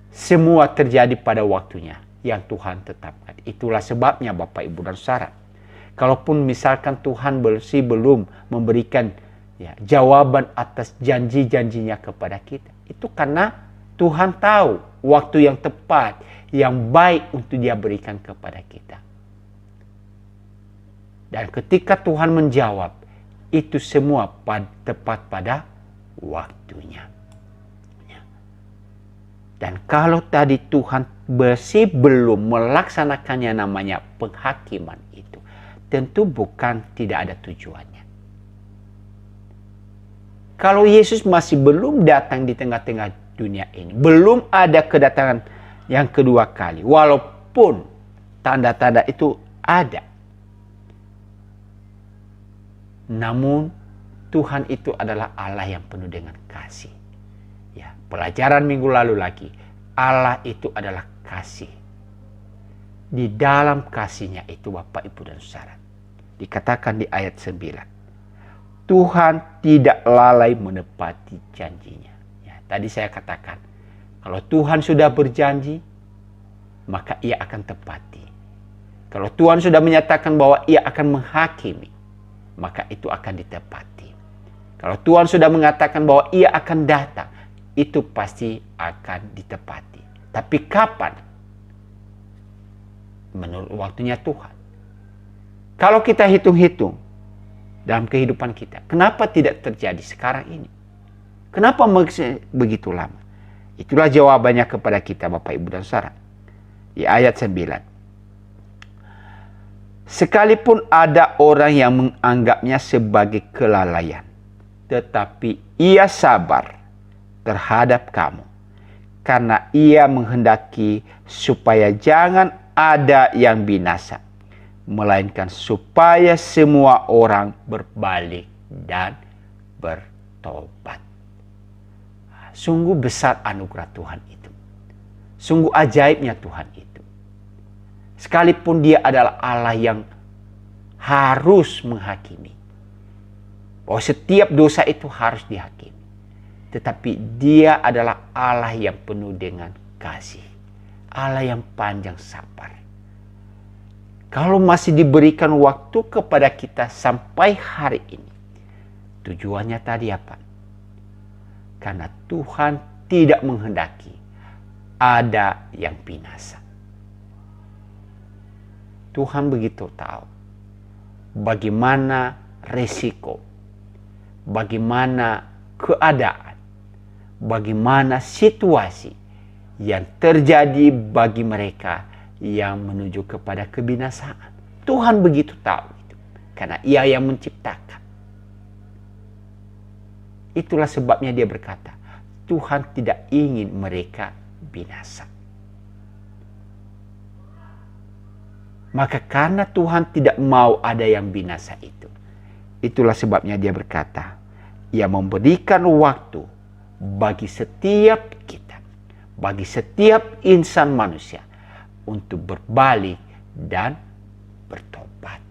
Semua terjadi pada waktunya yang Tuhan tetapkan. Itulah sebabnya Bapak Ibu dan Saudara, kalaupun misalkan Tuhan belum memberikan, ya, jawaban atas janji-janjinya kepada kita, itu karena Tuhan tahu waktu yang tepat, yang baik untuk Dia berikan kepada kita. Dan ketika Tuhan menjawab, itu semua tepat pada waktunya. Dan kalau tadi Tuhan masih belum melaksanakannya namanya penghakiman itu, tentu bukan tidak ada tujuannya. Kalau Yesus masih belum datang di tengah-tengah dunia ini, belum ada kedatangan yang kedua kali, walaupun tanda-tanda itu ada, namun Tuhan itu adalah Allah yang penuh dengan kasih. Ya, pelajaran minggu lalu lagi, Allah itu adalah kasih. Di dalam kasihnya itu Bapak Ibu dan Saudara, dikatakan di ayat 9, Tuhan tidak lalai menepati janjinya. Ya, tadi saya katakan, kalau Tuhan sudah berjanji, maka Ia akan tepati. Kalau Tuhan sudah menyatakan bahwa Ia akan menghakimi, maka itu akan ditepati. Kalau Tuhan sudah mengatakan bahwa Ia akan datang, itu pasti akan ditepati. Tapi kapan? Menurut waktunya Tuhan. Kalau kita hitung-hitung dalam kehidupan kita, kenapa tidak terjadi sekarang ini? Kenapa begitu lama? Itulah jawabannya kepada kita Bapak Ibu dan Saudara. Di ayat 9. Sekalipun ada orang yang menganggapnya sebagai kelalaian, tetapi ia sabar terhadap kamu, karena Ia menghendaki supaya jangan ada yang binasa, melainkan supaya semua orang berbalik dan bertobat. Sungguh besar anugerah Tuhan itu. Sungguh ajaibnya Tuhan itu. Sekalipun Dia adalah Allah yang harus menghakimi, bahwa setiap dosa itu harus dihakimi, tetapi Dia adalah Allah yang penuh dengan kasih. Allah yang panjang sabar. Kalau masih diberikan waktu kepada kita sampai hari ini, tujuannya tadi apa? Karena Tuhan tidak menghendaki ada yang binasa. Tuhan begitu tahu bagaimana resiko, bagaimana keadaan, bagaimana situasi yang terjadi bagi mereka yang menuju kepada kebinasaan. Tuhan begitu tahu itu, karena Ia yang menciptakan. Itulah sebabnya Dia berkata, Tuhan tidak ingin mereka binasa. Maka karena Tuhan tidak mau ada yang binasa itu, itulah sebabnya Dia berkata, Ia memberikan waktu bagi setiap kita, bagi setiap insan manusia untuk berbalik dan bertobat.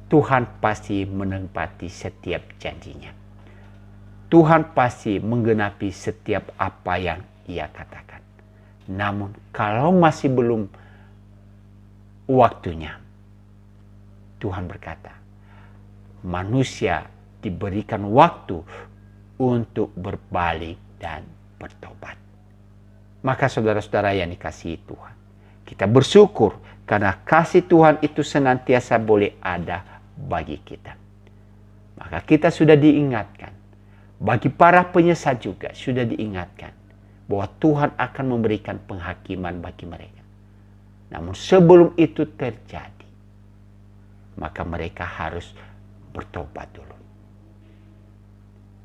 Tuhan pasti menepati setiap janjinya. Tuhan pasti menggenapi setiap apa yang Ia katakan. Namun kalau masih belum waktunya, Tuhan berkata, manusia diberikan waktu untuk berbalik dan bertobat. Maka saudara-saudara yang dikasihi Tuhan, kita bersyukur karena kasih Tuhan itu senantiasa boleh ada bagi kita. Maka kita sudah diingatkan, bagi para penyesat juga sudah diingatkan bahwa Tuhan akan memberikan penghakiman bagi mereka. Namun sebelum itu terjadi, maka mereka harus bertobat dulu.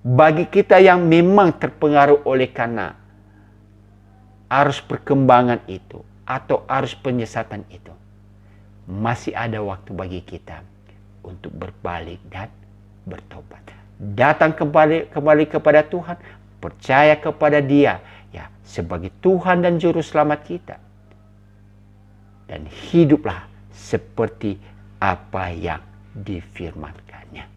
Bagi kita yang memang terpengaruh oleh karena arus perkembangan itu atau arus penyesatan itu, masih ada waktu bagi kita untuk berbalik dan bertobat. Datang kembali kepada Tuhan, percaya kepada Dia ya sebagai Tuhan dan Juru Selamat kita. Dan hiduplah seperti apa yang difirmankannya.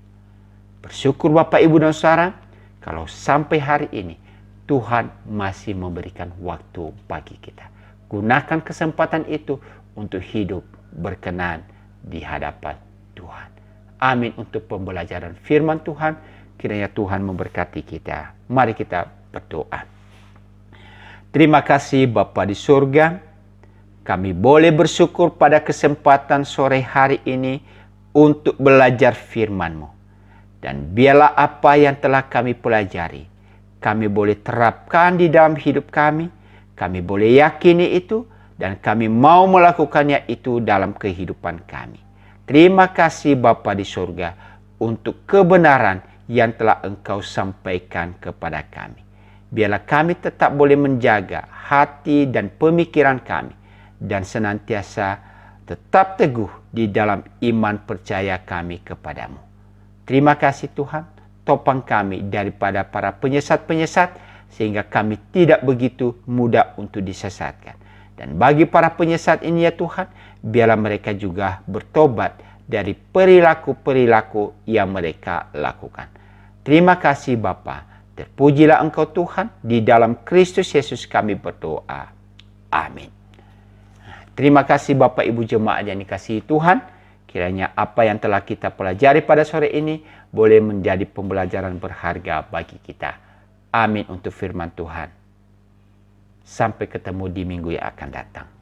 Bersyukur Bapak Ibu dan Saudara, kalau sampai hari ini Tuhan masih memberikan waktu bagi kita. Gunakan kesempatan itu untuk hidup berkenan di hadapan Tuhan. Amin untuk pembelajaran firman Tuhan. Kiranya Tuhan memberkati kita. Mari kita berdoa. Terima kasih Bapa di surga. Kami boleh bersyukur pada kesempatan sore hari ini untuk belajar firman-Mu. Dan biarlah apa yang telah kami pelajari, kami boleh terapkan di dalam hidup kami. Kami boleh yakini itu dan kami mau melakukannya itu dalam kehidupan kami. Terima kasih Bapa di surga untuk kebenaran yang telah Engkau sampaikan kepada kami. Biarlah kami tetap boleh menjaga hati dan pemikiran kami dan senantiasa tetap teguh di dalam iman percaya kami kepadamu. Terima kasih Tuhan, topang kami daripada para penyesat-penyesat sehingga kami tidak begitu mudah untuk disesatkan. Dan bagi para penyesat ini ya Tuhan, biarlah mereka juga bertobat dari perilaku-perilaku yang mereka lakukan. Terima kasih Bapa. Terpujilah Engkau Tuhan, di dalam Kristus Yesus kami berdoa. Amin. Terima kasih Bapak Ibu Jemaat yang dikasihi Tuhan. Kiranya apa yang telah kita pelajari pada sore ini boleh menjadi pembelajaran berharga bagi kita. Amin untuk firman Tuhan. Sampai ketemu di minggu yang akan datang.